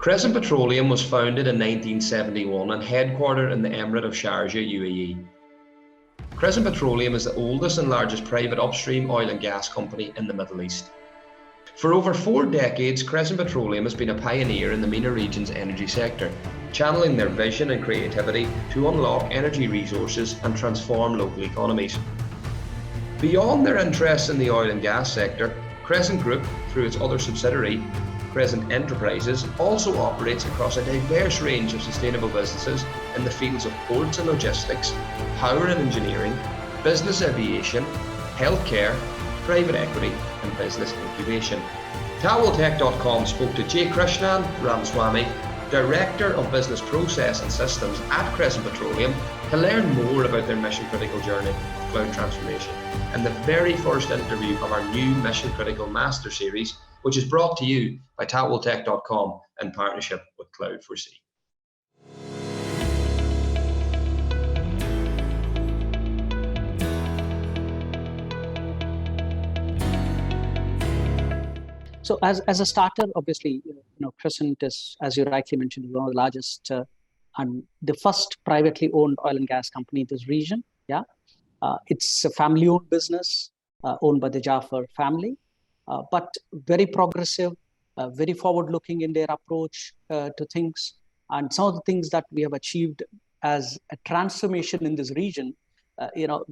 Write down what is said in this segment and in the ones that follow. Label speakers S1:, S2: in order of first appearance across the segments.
S1: Crescent Petroleum was founded in 1971 and headquartered in the Emirate of Sharjah, UAE. Crescent Petroleum is the oldest and largest private upstream oil and gas company in the Middle East. For over 4 decades, Crescent Petroleum has been a pioneer in the MENA region's energy sector, channeling their vision and creativity to unlock energy resources and transform local economies. Beyond their interests in the oil and gas sector, Crescent Group, through its other subsidiary, Crescent Enterprises, also operates across a diverse range of sustainable businesses in the fields of ports and logistics, power and engineering, business aviation, healthcare, private equity and business incubation. TowelTech.com spoke to Jayakrishnan Ramaswamy, Director of Business Process and Systems at Crescent Petroleum, to learn more about their mission-critical journey of cloud transformation, and the very first interview of our new Mission Critical Master Series, which is brought to you by TowelTech.com in partnership with Cloud4C.
S2: So as a starter, obviously, Crescent is, as you rightly mentioned, one of the largest and the first privately owned oil and gas company in this region. Yeah, it's a family-owned business owned by the Jaffer family, but very progressive, very forward-looking in their approach to things. And some of the things that we have achieved as a transformation in this region,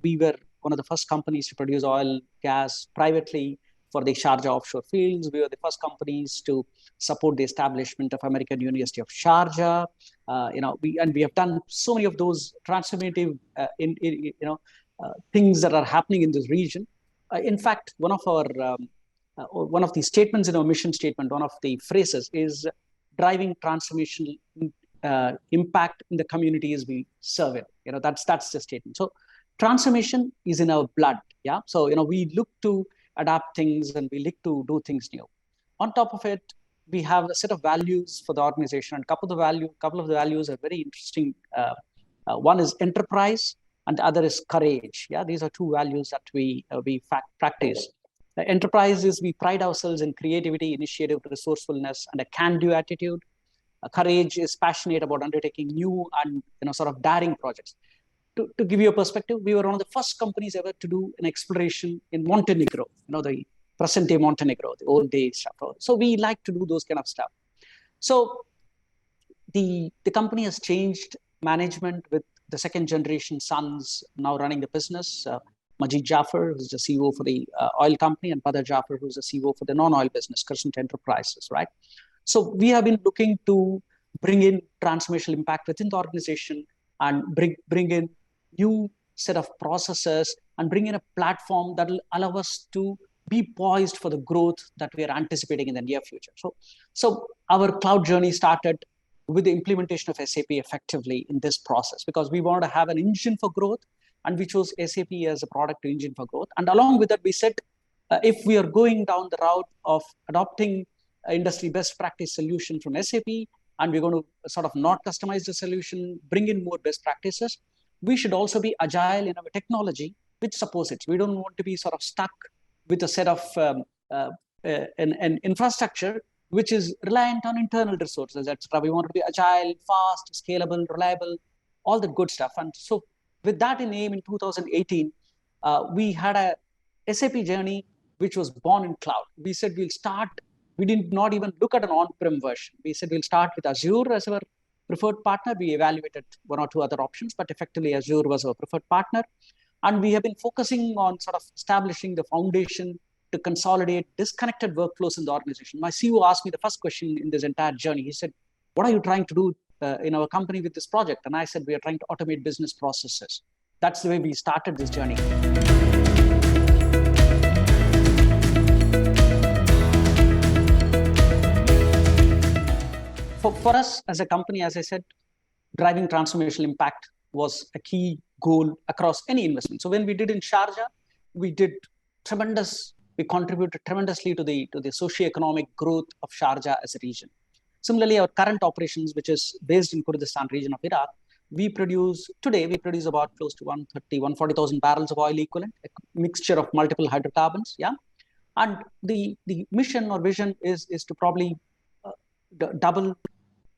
S2: we were one of the first companies to produce oil, gas privately for the Sharjah offshore fields. We were the first companies to support the establishment of American University of Sharjah. We have done so many of those transformative things that are happening in this region. In fact, one of the statements in our mission statement, one of the phrases is driving transformational impact in the communities we serve in. That's the statement. So transformation is in our blood. Yeah. So we look to adapt things and we look to do things new. On top of it, we have a set of values for the organization, and couple of the values are very interesting. One is enterprise, and the other is courage. Yeah, these are two values that we practice. Enterprise is we pride ourselves in creativity, initiative, resourcefulness, and a can-do attitude. Courage is passionate about undertaking new and sort of daring projects. To give you a perspective, we were one of the first companies ever to do an exploration in Montenegro, the present-day Montenegro, the old days stuff. So we like to do those kind of stuff. So the company has changed management with the second generation sons now running the business. Majid Jaffer, who's the CEO for the oil company, and Badr Jaffer, who's the CEO for the non-oil business, Crescent Enterprises, right? So we have been looking to bring in transformational impact within the organization and bring in new set of processes and bring in a platform that will allow us to be poised for the growth that we are anticipating in the near future. So our cloud journey started with the implementation of SAP effectively in this process, because we wanted to have an engine for growth, and we chose SAP as a product engine for growth. And along with that, we said, if we are going down the route of adopting industry best practice solution from SAP, and we're going to sort of not customize the solution, bring in more best practices, we should also be agile in our technology, which supports it. We don't want to be sort of stuck with a set of an infrastructure which is reliant on internal resources, etc. We want to be agile, fast, scalable, reliable, all the good stuff. And so with that in aim, in 2018, we had a SAP journey which was born in cloud. We said we did not even look at an on-prem version. We said we'll start with Azure as our preferred partner. We evaluated one or two other options, but effectively Azure was our preferred partner. And we have been focusing on sort of establishing the foundation to consolidate disconnected workflows in the organization. My CEO asked me the first question in this entire journey. He said, "What are you trying to do in our company with this project?" And I said, "We are trying to automate business processes." That's the way we started this journey. For us as a company, as I said, driving transformational impact was a key goal across any investment. So when we did in Sharjah, we contributed tremendously to the socio-economic growth of Sharjah as a region. Similarly, our current operations, which is based in Kurdistan region of Iraq, today we produce about close to 140,000 barrels of oil equivalent, a mixture of multiple hydrocarbons. Yeah. And the mission or vision is to probably double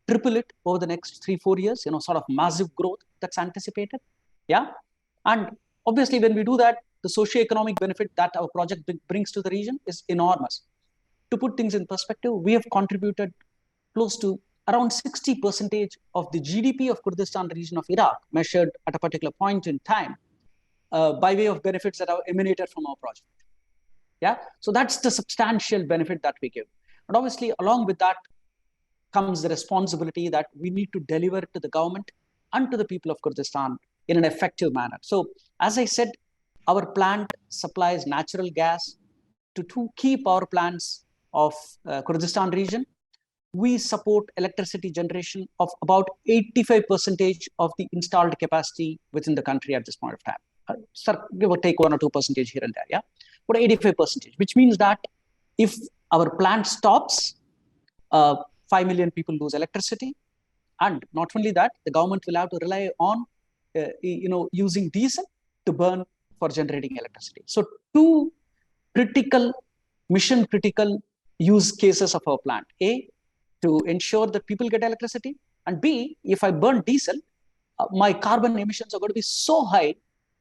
S2: triple it over the next 3-4 years, sort of massive growth that's anticipated. Yeah. And obviously, when we do that, the socio-economic benefit that our project brings to the region is enormous. To put things in perspective, we have contributed close to around 60% of the GDP of Kurdistan region of Iraq, measured at a particular point in time, by way of benefits that have emanated from our project. Yeah, so that's the substantial benefit that we give. And obviously, along with that comes the responsibility that we need to deliver it to the government and to the people of Kurdistan in an effective manner. So, as I said, our plant supplies natural gas to 2 key power plants of Kurdistan region. We support electricity generation of about 85% of the installed capacity within the country at this point of time. Sir, give or take 1 or 2% here and there, yeah? But 85%, which means that if our plant stops, 5 million people lose electricity. And not only that, the government will have to rely on, using diesel to burn for generating electricity. So 2 mission critical use cases of our plant. A, to ensure that people get electricity. And B, if I burn diesel, my carbon emissions are going to be so high,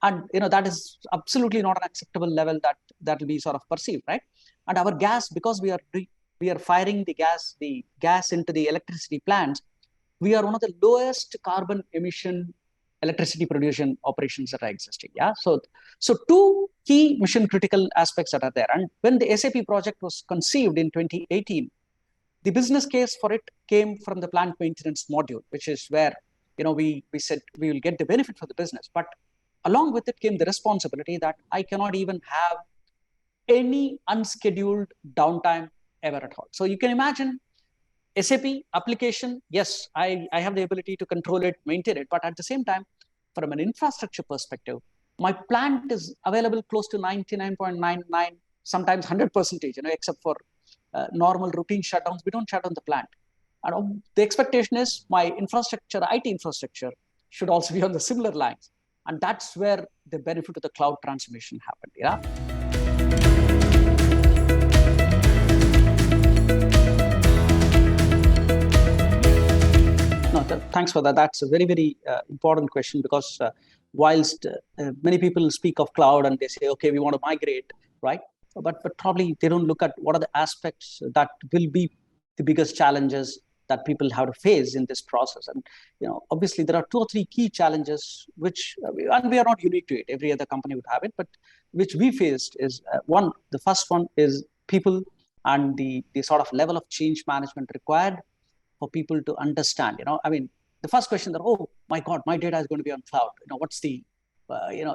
S2: and that is absolutely not an acceptable level that will be sort of perceived, right? And our gas, because we are firing the gas into the electricity plants, we are one of the lowest carbon emission electricity production operations that are existing. Yeah. So 2 key mission critical aspects that are there. And when the SAP project was conceived in 2018, the business case for it came from the plant maintenance module, which is where we said we will get the benefit for the business. But along with it came the responsibility that I cannot even have any unscheduled downtime ever at all. So you can imagine SAP application, yes, I have the ability to control it, maintain it, but at the same time, from an infrastructure perspective, my plant is available close to 99.99, sometimes 100%, except for normal routine shutdowns. We don't shut down the plant. And the expectation is my infrastructure, IT infrastructure, should also be on the similar lines. And that's where the benefit of the cloud transformation happened. Yeah. No, thanks for that. That's a very, very important question, because whilst many people speak of cloud and they say, okay, we want to migrate, right? But probably they don't look at what are the aspects that will be the biggest challenges that people have to face in this process. And obviously there are 2 or 3 key challenges which, and we are not unique to it, every other company would have it, but which we faced is the first one is people and the sort of level of change management required for people to understand. The first question that, oh my God, my data is going to be on cloud. What's the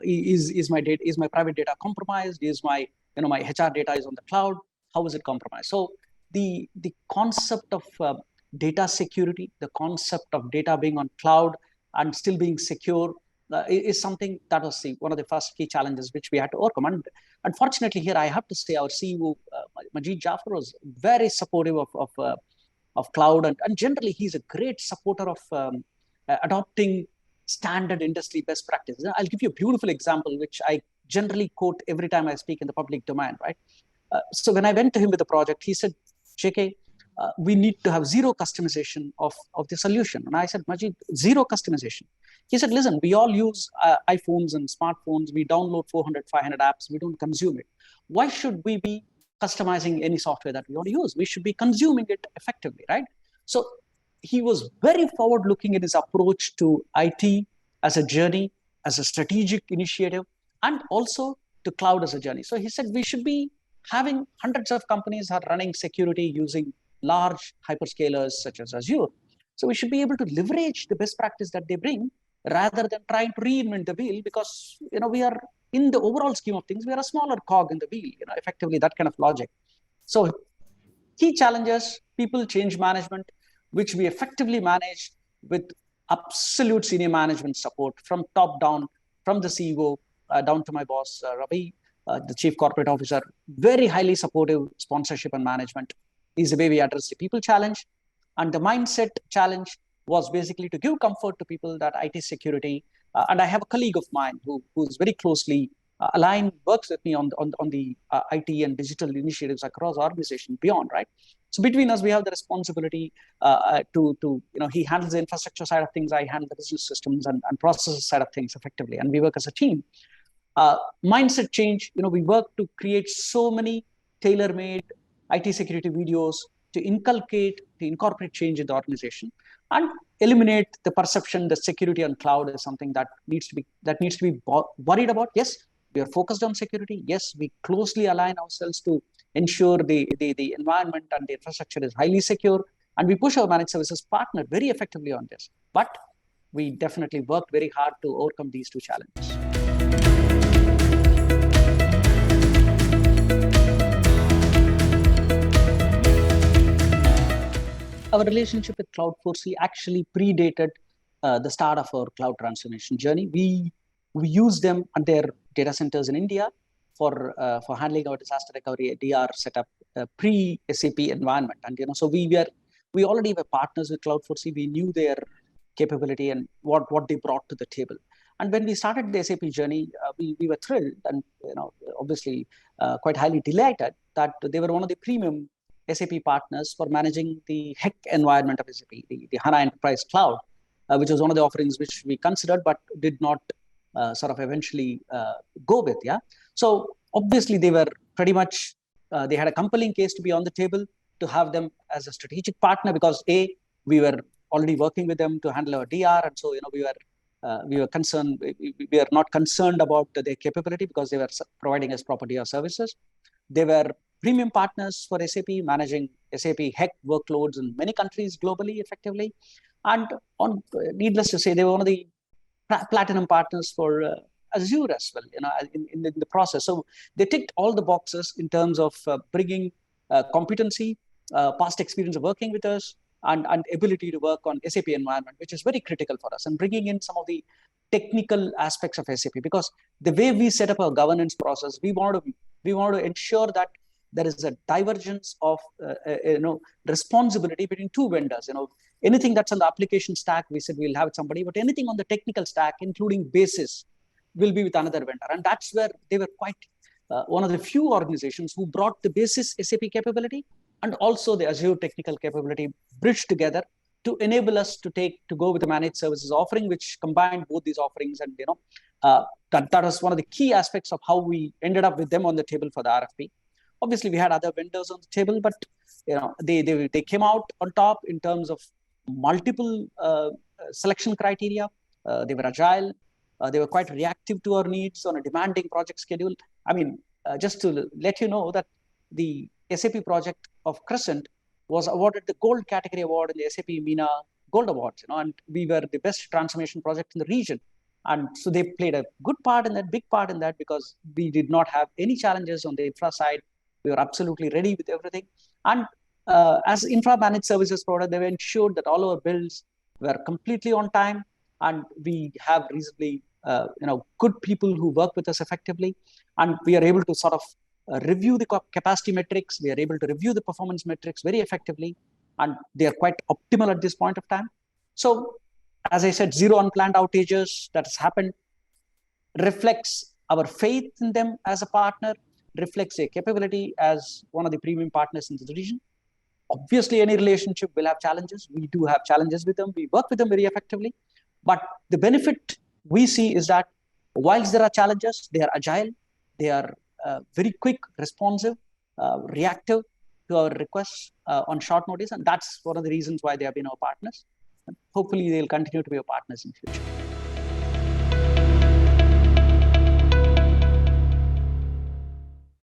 S2: is my private data compromised? Is my my HR data is on the cloud? How is it compromised? So the concept of data security, the concept of data being on cloud and still being secure is something that was one of the first key challenges which we had to overcome. And unfortunately here I have to say our CEO, Majid Jafar, was very supportive of cloud, and generally he's a great supporter of adopting standard industry best practices. I'll give you a beautiful example, which I generally quote every time I speak in the public domain, right? So when I went to him with the project, he said, JK, we need to have zero customization of the solution. And I said, Majid, zero customization. He said, listen, we all use iPhones and smartphones. We download 400, 500 apps. We don't consume it. Why should we be customizing any software that we want to use? We should be consuming it effectively, right? So he was very forward-looking in his approach to IT as a journey, as a strategic initiative, and also to cloud as a journey. So he said we should be having hundreds of companies are running security using large hyperscalers such as Azure. So we should be able to leverage the best practice that they bring rather than trying to reinvent the wheel, because we are, in the overall scheme of things, we are a smaller cog in the wheel, effectively that kind of logic. So key challenges, people change management, which we effectively managed with absolute senior management support from top down, from the CEO down to my boss, Ravi, the chief corporate officer. Very highly supportive sponsorship and management is the way we address the people challenge. And the mindset challenge was basically to give comfort to people that IT security, and I have a colleague of mine who's very closely aligned, works with me on the IT and digital initiatives across our organization beyond, right? So between us, we have the responsibility he handles the infrastructure side of things, I handle the business systems and processes side of things effectively, and we work as a team. Mindset change, we work to create so many tailor-made IT security videos to incorporate change in the organization and eliminate the perception that security on cloud is something that needs to be worried about. Yes, we are focused on security. Yes, we closely align ourselves to ensure the environment and the infrastructure is highly secure, and we push our managed services partner very effectively on this. But we definitely worked very hard to overcome these two challenges. Our relationship with Cloud4C actually predated the start of our cloud transformation journey. We used them at their data centers in India for handling our disaster recovery DR setup pre-SAP environment. And so we already were partners with Cloud4C. We knew their capability and what they brought to the table. And when we started the SAP journey, we were thrilled and obviously quite highly delighted that they were one of the premium SAP partners for managing the HEC environment of SAP, the HANA Enterprise Cloud, which was one of the offerings which we considered but did not sort of eventually go with. Yeah. So obviously they were pretty much, they had a compelling case to be on the table to have them as a strategic partner because we were already working with them to handle our DR, and so we were concerned. We are not concerned about their capability because they were providing us proper DR services. They were premium partners for SAP, managing SAP HEC workloads in many countries globally effectively. And needless to say, they were one of the platinum partners for Azure as well, in the process. So they ticked all the boxes in terms of bringing competency, past experience of working with us, and ability to work on SAP environment, which is very critical for us, and bringing in some of the technical aspects of SAP, because the way we set up our governance process, we want to ensure that there is a divergence of responsibility between two vendors. Anything that's on the application stack, we said we'll have it somebody, but anything on the technical stack, including basis, will be with another vendor. And that's where they were quite one of the few organizations who brought the basis SAP capability and also the Azure technical capability bridged together to enable us to go with the managed services offering, which combined both these offerings. And that was one of the key aspects of how we ended up with them on the table for the RFP. Obviously, we had other vendors on the table, but they came out on top in terms of multiple selection criteria. They were agile. They were quite reactive to our needs on a demanding project schedule. I mean, just to let you know that the SAP project of Crescent was awarded the Gold Category Award in the SAP MENA Gold Awards, and we were the best transformation project in the region. And so they played a good part in that, big part in that, because we did not have any challenges on the infra side. We were absolutely ready with everything. And as infra managed services provider, they ensured that all our builds were completely on time, and we have reasonably good people who work with us effectively, and we are able to sort of review the capacity metrics. We are able to review the performance metrics very effectively, and they are quite optimal at this point of time. So, as I said, zero unplanned outages that has happened reflects our faith in them as a partner, reflects their capability as one of the premium partners in the region. Obviously, any relationship will have challenges. We do have challenges with them. We work with them very effectively. But the benefit we see is that whilst there are challenges, they are agile, they are very quick, responsive, reactive to our requests on short notice. And that's one of the reasons why they have been our partners. And hopefully, they'll continue to be our partners in the future.